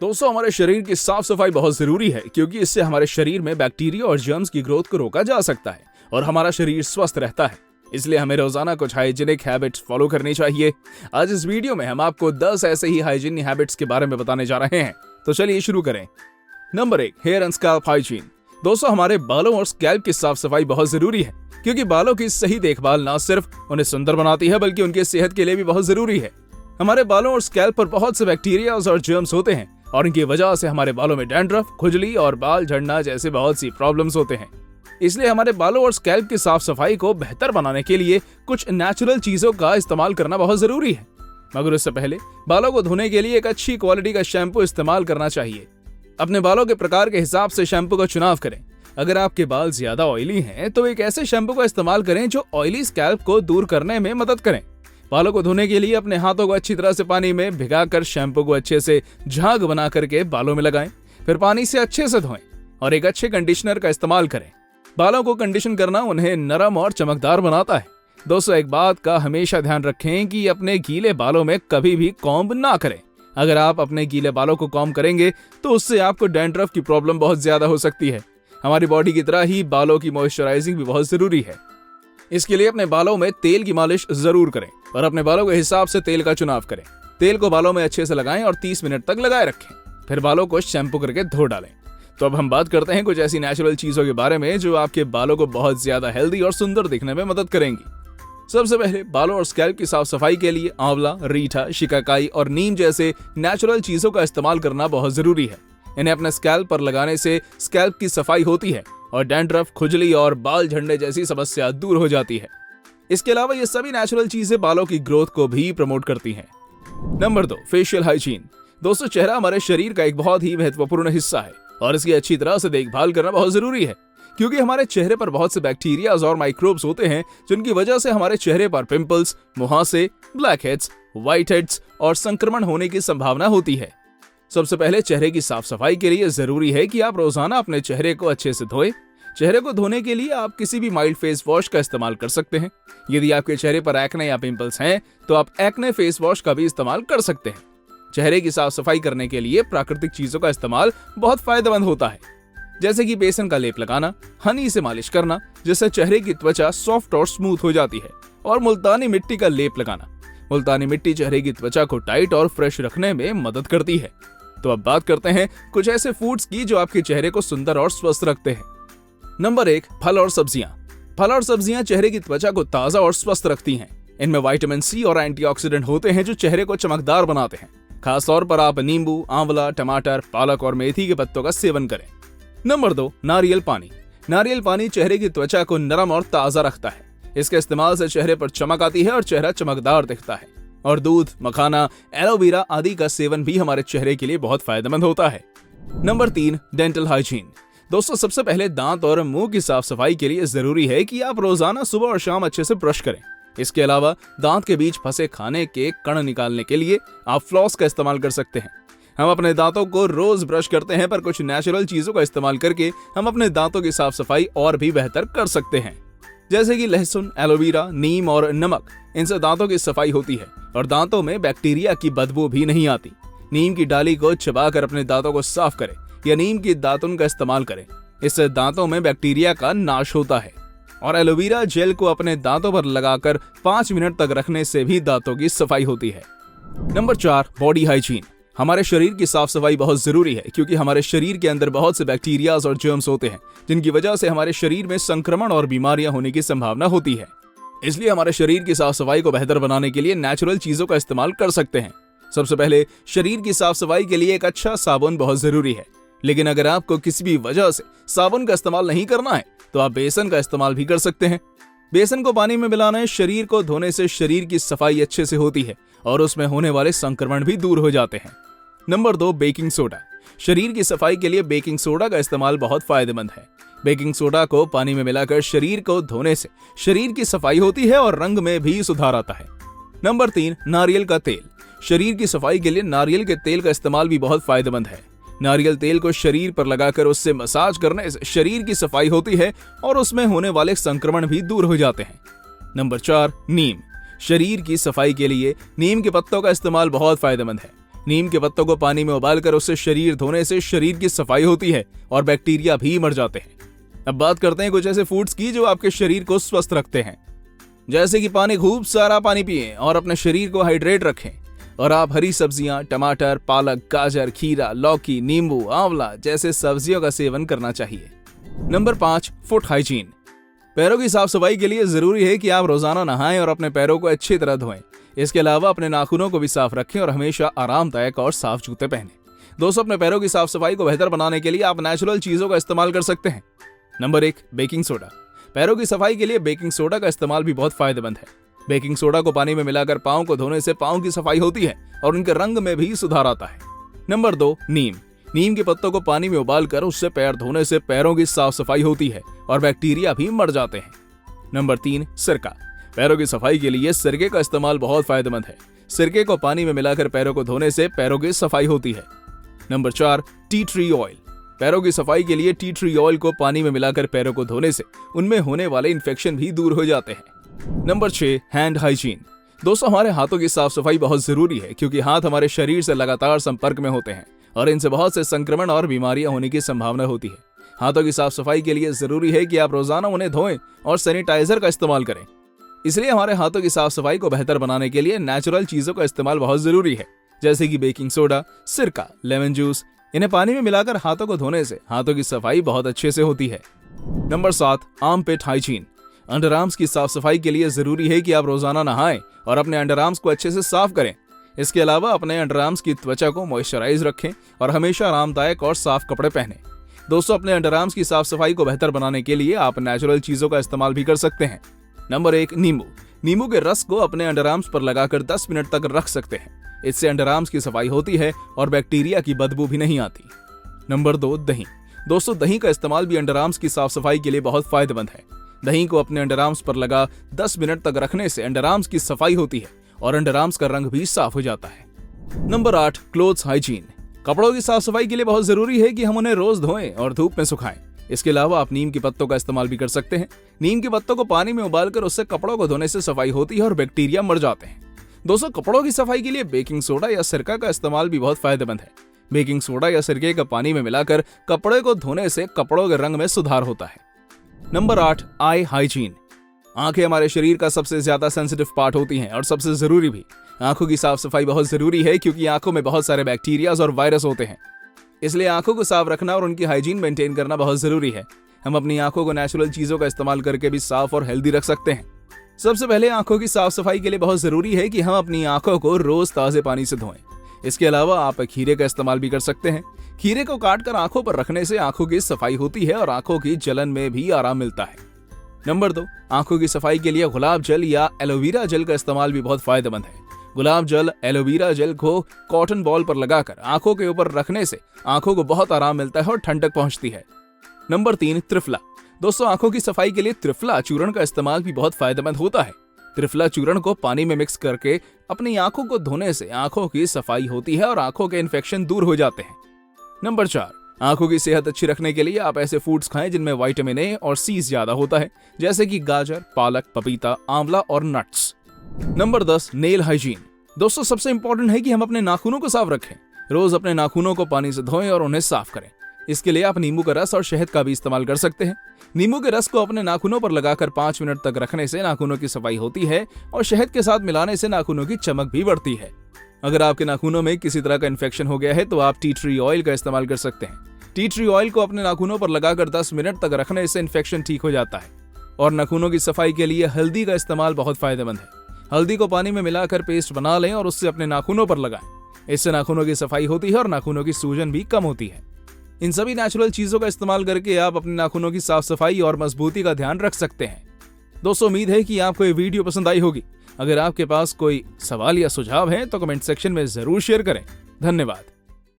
दोस्तों, हमारे शरीर की साफ सफाई बहुत जरूरी है क्योंकि इससे हमारे शरीर में बैक्टीरिया और जर्म्स की ग्रोथ को रोका जा सकता है और हमारा शरीर स्वस्थ रहता है। इसलिए हमें रोजाना कुछ हाइजीनिक हैबिट्स फॉलो करनी चाहिए। आज इस वीडियो में हम आपको 10 ऐसे ही हाइजीनिक हैबिट्स के बारे में बताने जा रहे हैं, तो चलिए शुरू करें। Number 1, hair and scalp hygiene. दोस्तों, हमारे बालों और स्कैल्प की साफ सफाई बहुत जरूरी है क्योंकि बालों की सही देखभाल न सिर्फ उन्हें सुंदर बनाती है बल्कि उनकी सेहत के लिए भी बहुत जरूरी है। हमारे बालों और स्कैल्प पर बहुत से बैक्टीरिया और जर्म्स होते हैं और इनकी वजह से हमारे बालों में डैंड्रफ, खुजली और बाल झड़ना जैसे बहुत सी प्रॉब्लम्स होते हैं। इसलिए हमारे बालों और स्कैल्प की साफ सफाई को बेहतर बनाने के लिए कुछ नेचुरल चीजों का इस्तेमाल करना बहुत जरूरी है। मगर उससे पहले बालों को धोने के लिए एक अच्छी क्वालिटी का शैम्पू इस्तेमाल करना चाहिए। अपने बालों के प्रकार के हिसाब से शैम्पू का चुनाव करें। अगर आपके बाल ज्यादा ऑयली हैं तो एक ऐसे शैम्पू का इस्तेमाल करें जो ऑयली स्कैल्प को दूर करने में मदद करें। बालों को धोने के लिए अपने हाथों को अच्छी तरह से पानी में भिगाकर शैम्पू को अच्छे से झाग बना करके बालों में लगाएं। फिर पानी से अच्छे से धोएं और एक अच्छे कंडीशनर का इस्तेमाल करें। बालों को कंडीशन करना उन्हें नरम और चमकदार बनाता है। दोस्तों, एक बात का हमेशा ध्यान रखें कि अपने गीले बालों में कभी भी कॉम्ब ना करें। अगर आप अपने गीले बालों को कॉम्ब करेंगे तो उससे आपको डैंड्रफ की प्रॉब्लम बहुत ज्यादा हो सकती है। हमारी बॉडी की तरह ही बालों की मॉइस्चराइजिंग भी बहुत जरूरी है। इसके लिए अपने बालों में तेल की मालिश जरूर करें और अपने बालों के हिसाब से तेल का चुनाव करें। तेल को बालों में अच्छे से लगाएं और 30 मिनट तक लगाए रखें। फिर बालों को शैम्पू करके धो डालें। तो अब हम बात करते हैं कुछ ऐसी नेचुरल चीजों के बारे में जो आपके बालों को बहुत ज्यादा हेल्दी और सुंदर दिखने में मदद करेंगी। सबसे पहले बालों और स्कैल्प की साफ सफाई के लिए आंवला, रीठा, शिकाकाई और नीम जैसे नेचुरल चीजों का इस्तेमाल करना बहुत जरूरी है। इन्हें अपने स्कैल्प पर लगाने से स्कैल्प की सफाई होती है और डैंड्रफ, खुजली और बाल झड़ने जैसी समस्या दूर हो जाती है। इसके अलावा ये सभी नेचुरल चीजें बालों की ग्रोथ को भी प्रमोट करती हैं। Number 2, facial hygiene. दोस्तों, चेहरा हमारे शरीर का एक बहुत ही महत्वपूर्ण हिस्सा है और इसकी अच्छी तरह से देखभाल करना बहुत जरूरी है क्योंकि हमारे चेहरे पर बहुत से बैक्टीरिया और माइक्रोब्स होते हैं जिनकी वजह से हमारे चेहरे पर पिंपल्स, मुहासे, ब्लैक हेड्स, व्हाइट हेड्स और संक्रमण होने की संभावना होती है। सबसे पहले चेहरे की साफ सफाई के लिए जरूरी है कि आप रोजाना अपने चेहरे को अच्छे से धोएं। चेहरे को धोने के लिए आप किसी भी माइल्ड फेस वॉश का इस्तेमाल कर सकते हैं। यदि आपके चेहरे पर एक्ने या पिंपल्स हैं तो आप एक्ने फेस वॉश का भी इस्तेमाल कर सकते हैं। चेहरे की साफ सफाई करने के लिए प्राकृतिक चीजों का इस्तेमाल बहुत फायदेमंद होता है, जैसे कि बेसन का लेप लगाना, हनी से मालिश करना जिससे चेहरे की त्वचा सॉफ्ट और स्मूथ हो जाती है, और मुल्तानी मिट्टी का लेप लगाना। मुल्तानी मिट्टी चेहरे की त्वचा को टाइट और फ्रेश रखने में मदद करती है। तो अब बात करते हैं कुछ ऐसे फूड्स की जो आपके चेहरे को सुंदर और स्वस्थ रखते हैं। नंबर 1, फल और सब्जियां। फल और सब्जियां चेहरे की त्वचा को ताजा और स्वस्थ रखती हैं। इनमें विटामिन सी और एंटीऑक्सीडेंट होते हैं जो चेहरे को चमकदार बनाते हैं। खास तौर पर आप नींबू, आंवला, टमाटर, पालक और मेथी के पत्तों का सेवन करें। नंबर 2, नारियल पानी। नारियल पानी चेहरे की त्वचा को नरम और ताजा रखता है। इसके इस्तेमाल से चेहरे पर चमक आती है और चेहरा चमकदार दिखता है। और दूध, मखाना, एलोवेरा आदि का सेवन भी हमारे चेहरे के लिए बहुत फायदेमंद होता है। Number 3, dental hygiene. दोस्तों, सबसे पहले दांत और मुंह की साफ सफाई के लिए जरूरी है कि आप रोजाना सुबह और शाम अच्छे से ब्रश करें। इसके अलावा दांत के बीच फंसे खाने के कण निकालने के लिए आप फ्लॉस का इस्तेमाल कर सकते हैं। हम अपने दांतों को रोज ब्रश करते हैं पर कुछ नेचुरल चीजों का इस्तेमाल करके हम अपने दांतों की साफ सफाई और भी बेहतर कर सकते हैं, जैसे कि लहसुन, एलोवेरा, नीम और नमक। इनसे दांतों की सफाई होती है और दांतों में बैक्टीरिया की बदबू भी नहीं आती। नीम की डाली को चबाकर अपने दांतों को साफ करें या नीम की दातुन का इस्तेमाल करें। इससे दांतों में बैक्टीरिया का नाश होता है। और एलोवेरा जेल को अपने दांतों पर लगाकर 5 मिनट तक रखने से भी दांतों की सफाई होती है। Number 4, body hygiene. हमारे शरीर की साफ सफाई बहुत जरूरी है क्योंकि हमारे शरीर के अंदर बहुत से बैक्टीरिया और जर्म्स होते हैं जिनकी वजह से हमारे शरीर में संक्रमण और बीमारियां होने की संभावना होती है। इसलिए हमारे शरीर की साफ सफाई को बेहतर बनाने के लिए नेचुरल चीजों का इस्तेमाल कर सकते हैं। सबसे पहले शरीर की साफ सफाई के लिए एक अच्छा साबुन बहुत जरूरी है, लेकिन अगर आपको किसी भी वजह से साबुन का इस्तेमाल नहीं करना है तो आप बेसन का इस्तेमाल भी कर सकते हैं। बेसन को पानी में मिलाना शरीर को धोने से शरीर की सफाई अच्छे से होती है और उसमें होने वाले संक्रमण भी दूर हो जाते हैं। Number 2, baking soda. शरीर की सफाई के लिए बेकिंग सोडा का इस्तेमाल बहुत फायदेमंद है। बेकिंग सोडा को पानी में मिलाकर शरीर को धोने से शरीर की सफाई होती है और रंग में भी सुधार आता है। नंबर 3, नारियल का तेल। शरीर की सफाई के लिए नारियल के तेल का इस्तेमाल भी बहुत फायदेमंद है। नारियल तेल को शरीर पर लगाकर उससे मसाज करने से शरीर की सफाई होती है और उसमें होने वाले संक्रमण भी दूर हो जाते हैं। नंबर 4, नीम। शरीर की सफाई के लिए नीम के पत्तों का इस्तेमाल बहुत फायदेमंद है। नीम के पत्तों को पानी में उबालकर उससे शरीर धोने से शरीर की सफाई होती है और बैक्टीरिया भी मर जाते हैं। अब बात करते हैं कुछ ऐसे फूड्स की जो आपके शरीर को स्वस्थ रखते हैं। जैसे कि पानी, खूब सारा पानी पिएं और अपने शरीर को हाइड्रेट रखें। और आप हरी सब्जियां, टमाटर, पालक, गाजर, खीरा, लौकी, नींबू, आंवला जैसे सब्जियों का सेवन करना चाहिए। Number 5, foot hygiene. पैरों की साफ सफाई के लिए जरूरी है कि आप रोजाना नहाएं और अपने पैरों को अच्छी तरह धोएं। इसके अलावा अपने नाखूनों को भी साफ रखें और हमेशा आरामदायक और साफ जूते पहनें। दोस्तों, अपने पैरों की साफ सफाई को बेहतर बनाने के लिए आप नेचुरल चीजों का इस्तेमाल कर सकते हैं। Number 1, baking soda. पैरों की सफाई के लिए बेकिंग सोडा का इस्तेमाल भी बहुत फायदेमंद है। बेकिंग सोडा को पानी में मिलाकर पाँव को धोने से पाँव की सफाई होती है और उनके रंग में भी सुधार आता है। नंबर 2, नीम। नीम के पत्तों को पानी में उबालकर उससे पैर धोने से पैरों की साफ सफाई होती है और बैक्टीरिया भी मर जाते हैं। नंबर 3, सिरका। पैरों की सफाई के लिए सिरके का इस्तेमाल बहुत फायदेमंद है। सिरके को पानी में मिलाकर पैरों को धोने से पैरों की सफाई होती है। Number 4, tea tree oil. पैरों की सफाई के लिए टी ट्री ऑयल को पानी में मिलाकर पैरों को धोने से उनमें होने वाले इन्फेक्शन भी दूर हो जाते हैं। Number 6, hand hygiene. दोस्तों, हमारे हाथों की साफ सफाई बहुत जरूरी है क्योंकि हाथ हमारे शरीर से लगातार संपर्क में होते हैं और इनसे बहुत से संक्रमण और बीमारियां होने की संभावना होती है। हाथों की साफ सफाई के लिए जरूरी है कि आप रोजाना उन्हें धोएं और सैनिटाइजर का इस्तेमाल करें। इसलिए हमारे हाथों की साफ सफाई को बेहतर बनाने के लिए नेचुरल चीजों का इस्तेमाल बहुत जरूरी है, जैसे कि बेकिंग सोडा, सिरका, लेमन जूस। इन्हें पानी में मिलाकर हाथों को धोने से हाथों की सफाई बहुत अच्छे से होती है। Number 7, armpit hygiene. Under arms की साफ सफाई के लिए जरूरी है कि आप रोजाना नहाएं और अपने अंडर आर्म्स को अच्छे से साफ करें। इसके अलावा अपने अंडर आर्म्स की त्वचा को मॉइस्चराइज रखें और हमेशा आरामदायक और साफ कपड़े पहनें। दोस्तों, अपने अंडर आर्म्स की साफ सफाई को बेहतर बनाने के लिए आप नेचुरल चीजों का इस्तेमाल भी कर सकते हैं। नंबर 1, नींबू। नींबू के रस को अपने अंडर आर्म्स पर लगाकर 10 मिनट तक रख सकते हैं। इससे अंडर आर्म्स की सफाई होती है और बैक्टीरिया की बदबू भी नहीं आती। नंबर 2, दही। दोस्तों, दही का इस्तेमाल भी अंडर आर्म्स की साफ सफाई के लिए बहुत फायदेमंद है। दही को अपने अंडर आर्म्स पर लगा 10 मिनट तक रखने से अंडर आर्म्स की सफाई होती है और अंडर आर्म्स का रंग भी साफ हो जाता है। Number 8, clothes hygiene. कपड़ों की साफ सफाई के लिए बहुत जरूरी है कि हम उन्हें रोज धोएं और धूप में सुखाएं। इसके अलावा आप नीम के पत्तों का इस्तेमाल भी कर सकते हैं। नीम के पत्तों को पानी में उबालकर उससे कपड़ों को धोने से सफाई होती है और बैक्टीरिया मर जाते हैं। दोस्तों, कपड़ों की सफाई के लिए बेकिंग सोडा या सिरका का इस्तेमाल भी बहुत फायदेमंद है। बेकिंग सोडा या सिरके का पानी में मिलाकर कपड़े को धोने से कपड़ों के रंग में सुधार होता है। नंबर 8, आई हाइजीन। आंखें हमारे शरीर का सबसे ज्यादा सेंसिटिव पार्ट होती हैं और सबसे जरूरी भी। आंखों की साफ सफाई बहुत जरूरी है क्योंकि आंखों में बहुत सारे बैक्टीरियाज और वायरस होते हैं। इसलिए आंखों को साफ रखना और उनकी हाइजीन मेंटेन करना बहुत जरूरी है। हम अपनी आंखों को नेचुरल चीजों का इस्तेमाल करके भी साफ और हेल्दी रख सकते हैं। सबसे पहले आंखों की साफ सफाई के लिए बहुत जरूरी है कि हम अपनी आंखों को रोज ताजे पानी से धोएं। इसके अलावा आप खीरे का इस्तेमाल भी कर सकते हैं। खीरे को काटकर आंखों पर रखने से आंखों की सफाई होती है और आंखों की जलन में भी आराम मिलता है। नंबर 2, आंखों की सफाई के लिए गुलाब जल या एलोवेरा जल का इस्तेमाल भी बहुत फायदेमंद है। गुलाब जल, एलोवेरा जल को कॉटन बॉल पर लगाकर आंखों के ऊपर रखने से आंखों को बहुत आराम मिलता है और ठंडक पहुंचती है। नंबर 3, त्रिफला। दोस्तों, आंखों की सफाई के लिए त्रिफला चूर्ण का इस्तेमाल भी बहुत फायदेमंद होता है। त्रिफला चूर्ण को पानी में मिक्स करके अपनी आंखों को धोने से आंखों की सफाई होती है और आंखों के इन्फेक्शन दूर हो जाते हैं। नंबर 4, आंखों की सेहत अच्छी रखने के लिए आप ऐसे फूड्स खाएं जिनमें विटामिन ए और सी ज्यादा होता है, जैसे कि गाजर, पालक, पपीता, आंवला और नट्स। Number 10, nail hygiene. दोस्तों, सबसे इंपॉर्टेंट है कि हम अपने नाखूनों को साफ रखें। रोज अपने नाखूनों को पानी से धोएं और उन्हें साफ करें। इसके लिए आप नींबू का रस और शहद का भी इस्तेमाल कर सकते हैं। नींबू के रस को अपने नाखूनों पर लगाकर 5 मिनट तक रखने से नाखूनों की सफाई होती है और शहद के साथ मिलाने से नाखूनों की चमक भी बढ़ती है। अगर आपके नाखूनों में किसी तरह का इन्फेक्शन हो गया है तो आप टी ट्री ऑयल का इस्तेमाल कर सकते हैं। टी ट्री ऑयल को अपने नाखूनों पर लगाकर 10 मिनट तक रखने से इन्फेक्शन ठीक हो जाता है। और नाखूनों की सफाई के लिए हल्दी का इस्तेमाल बहुत फायदेमंद है। हल्दी को पानी में मिलाकर पेस्ट बना लें और उससे अपने नाखूनों पर लगाएं। इससे नाखूनों की सफाई होती है और नाखूनों की सूजन भी कम होती है। इन सभी नेचुरल चीजों का इस्तेमाल करके आप अपने नाखूनों की साफ सफाई और मजबूती का ध्यान रख सकते हैं। दोस्तों, उम्मीद है कि आपको ये वीडियो पसंद आई होगी। अगर आपके पास कोई सवाल या सुझाव है तो कमेंट सेक्शन में जरूर शेयर करें। धन्यवाद।